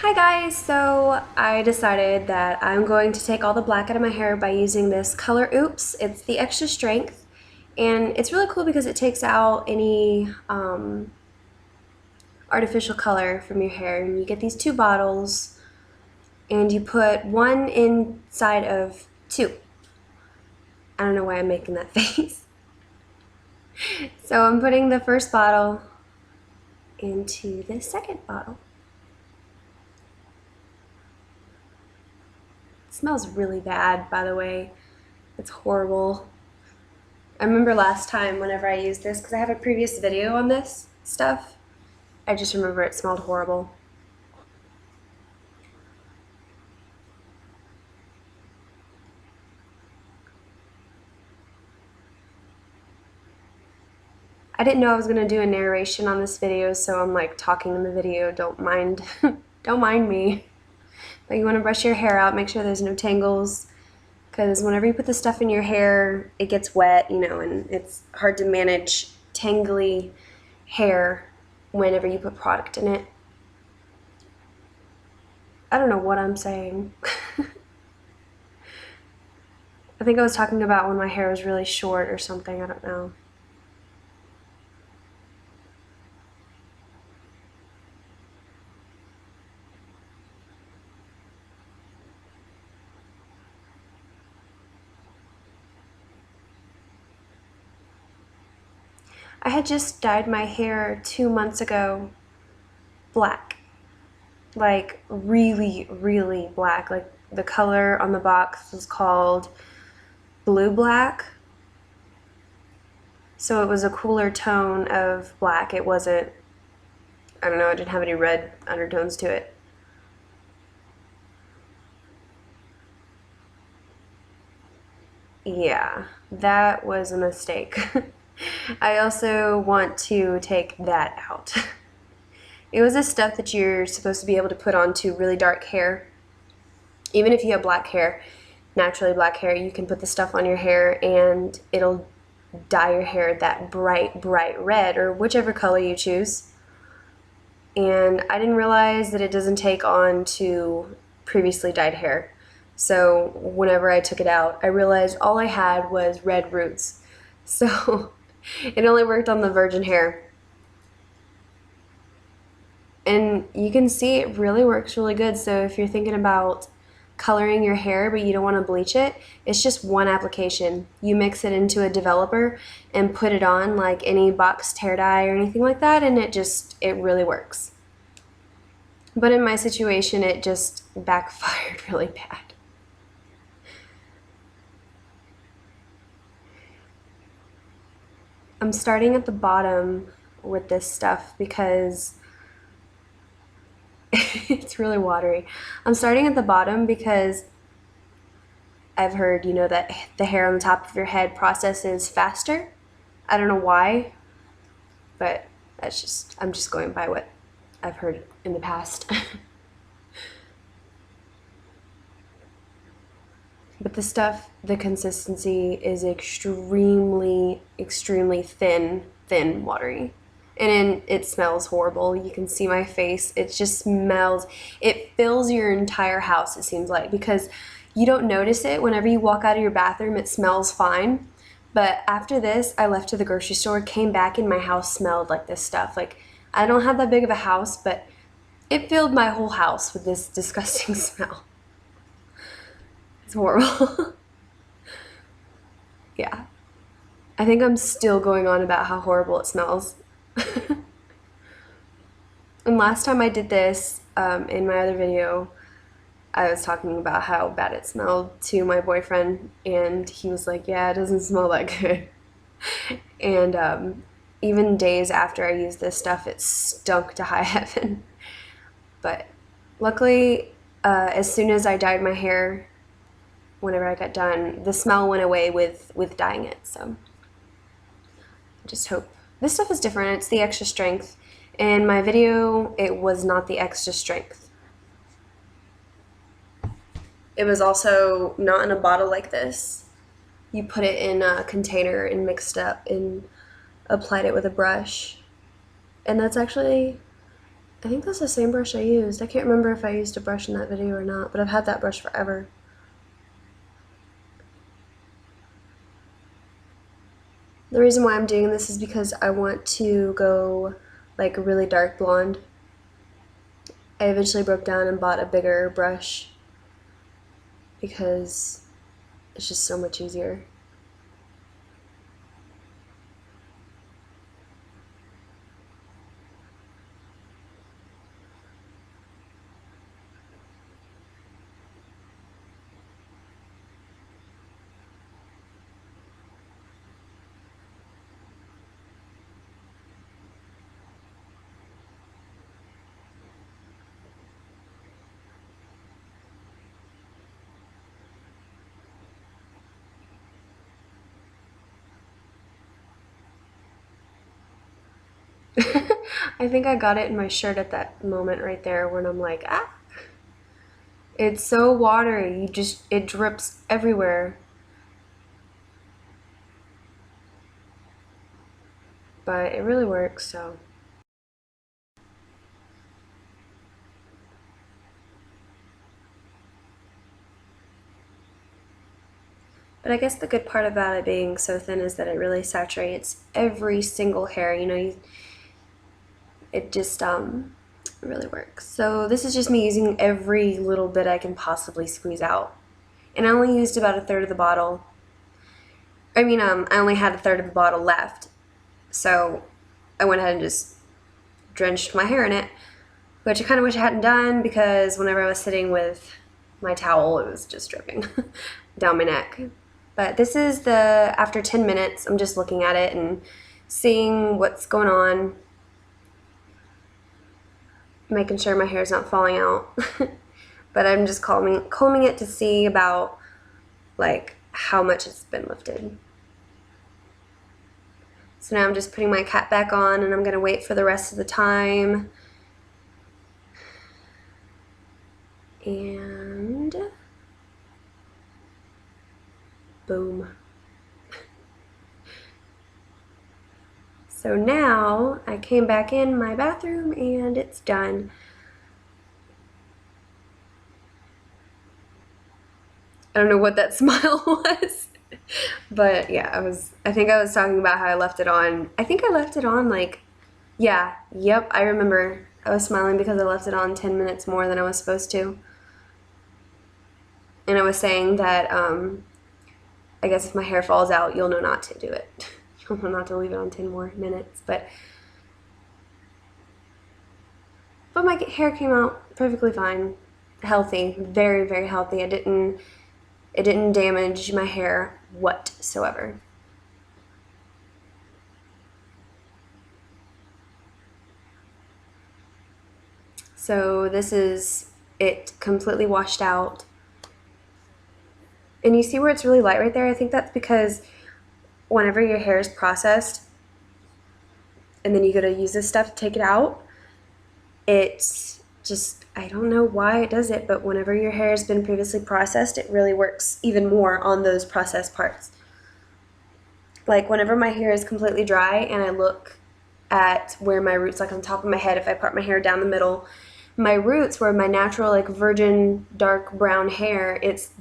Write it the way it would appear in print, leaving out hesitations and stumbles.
Hi guys, so I decided that I'm going to take all the black out of my hair by using this Color Oops. It's the extra strength, and it's really cool because it takes out any artificial color from your hair. And you get these two bottles, and you put one inside of two. I don't know why I'm making that face. So I'm putting the first bottle into the second bottle. It smells really bad, by the way. It's horrible. I remember last time whenever I used this, because I have a previous video on this stuff, I just remember it smelled horrible. I didn't know I was going to do a narration on this video, so I'm like talking in the video. Don't mind, don't mind me. But you want to brush your hair out, make sure there's no tangles, because whenever you put the stuff in your hair, it gets wet, and it's hard to manage tangly hair whenever you put product in it. I don't know what I'm saying. I think I was talking about when my hair was really short or something, I don't know. I had just dyed my hair 2 months ago black. Like really, really black. Like the color on the box was called blue black. So it was a cooler tone of black. It wasn't, I don't know, it didn't have any red undertones to it. Yeah, that was a mistake. I also want to take that out. It was a stuff that you're supposed to be able to put onto really dark hair. Even if you have black hair, naturally black hair, you can put the stuff on your hair and it'll dye your hair that bright, bright red or whichever color you choose. And I didn't realize that it doesn't take on to previously dyed hair. So whenever I took it out, I realized all I had was red roots. So it only worked on the virgin hair. And you can see it really works really good. So if you're thinking about coloring your hair but you don't want to bleach it, it's just one application. You mix it into a developer and put it on like any box tear dye or anything like that, and it really works. But in my situation, it just backfired really bad. I'm starting at the bottom with this stuff because it's really watery. I'm starting at the bottom because I've heard, that the hair on the top of your head processes faster. I don't know why, but I'm just going by what I've heard in the past. But the stuff, the consistency is extremely, extremely thin, watery. And it smells horrible. You can see my face. It just smells, it fills your entire house, it seems like, because you don't notice it. Whenever you walk out of your bathroom, it smells fine. But after this, I left to the grocery store, came back, and my house smelled like this stuff. Like, I don't have that big of a house, but it filled my whole house with this disgusting smell. It's horrible. Yeah. I think I'm still going on about how horrible it smells. And last time I did this, in my other video, I was talking about how bad it smelled to my boyfriend, and he was like, yeah, it doesn't smell that good. And even days after I used this stuff, it stunk to high heaven. But luckily, as soon as I dyed my hair, whenever I got done, the smell went away with dyeing it. So I just hope. This stuff is different. It's the extra strength. In my video, it was not the extra strength. It was also not in a bottle like this. You put it in a container and mixed up and applied it with a brush. And that's actually I think that's the same brush I used. I can't remember if I used a brush in that video or not, but I've had that brush forever. The reason why I'm doing this is because I want to go like a really dark blonde. I eventually broke down and bought a bigger brush because it's just so much easier. I think I got it in my shirt at that moment right there when I'm like, ah. It's so watery, it drips everywhere. But it really works, so. But I guess the good part about it being so thin is that it really saturates every single hair, it just really works. So this is just me using every little bit I can possibly squeeze out. And I only used about a third of the bottle. I only had a third of the bottle left. So I went ahead and just drenched my hair in it, which I kind of wish I hadn't done because whenever I was sitting with my towel, it was just dripping down my neck. But this is after 10 minutes, I'm just looking at it and seeing what's going on, making sure my hair's not falling out. But I'm just combing it to see about like how much it's been lifted. So now I'm just putting my cap back on and I'm gonna wait for the rest of the time. And boom. So now I came back in my bathroom and it's done. I don't know what that smile was, but yeah, I think I was talking about how I left it on. I think I left it on yep, I remember. I was smiling because I left it on 10 minutes more than I was supposed to. And I was saying that I guess if my hair falls out, you'll know not to do it. You'll know not to leave it on 10 more minutes, but my hair came out perfectly fine, healthy, very, very healthy. It didn't damage my hair whatsoever. So this is it completely washed out. And you see where it's really light right there? I think that's because whenever your hair is processed and then you go to use this stuff to take it out, it's just, I don't know why it does it, but whenever your hair has been previously processed, it really works even more on those processed parts. Like whenever my hair is completely dry and I look at where my roots, like on top of my head, if I part my hair down the middle, my roots where my natural like virgin dark brown hair, it's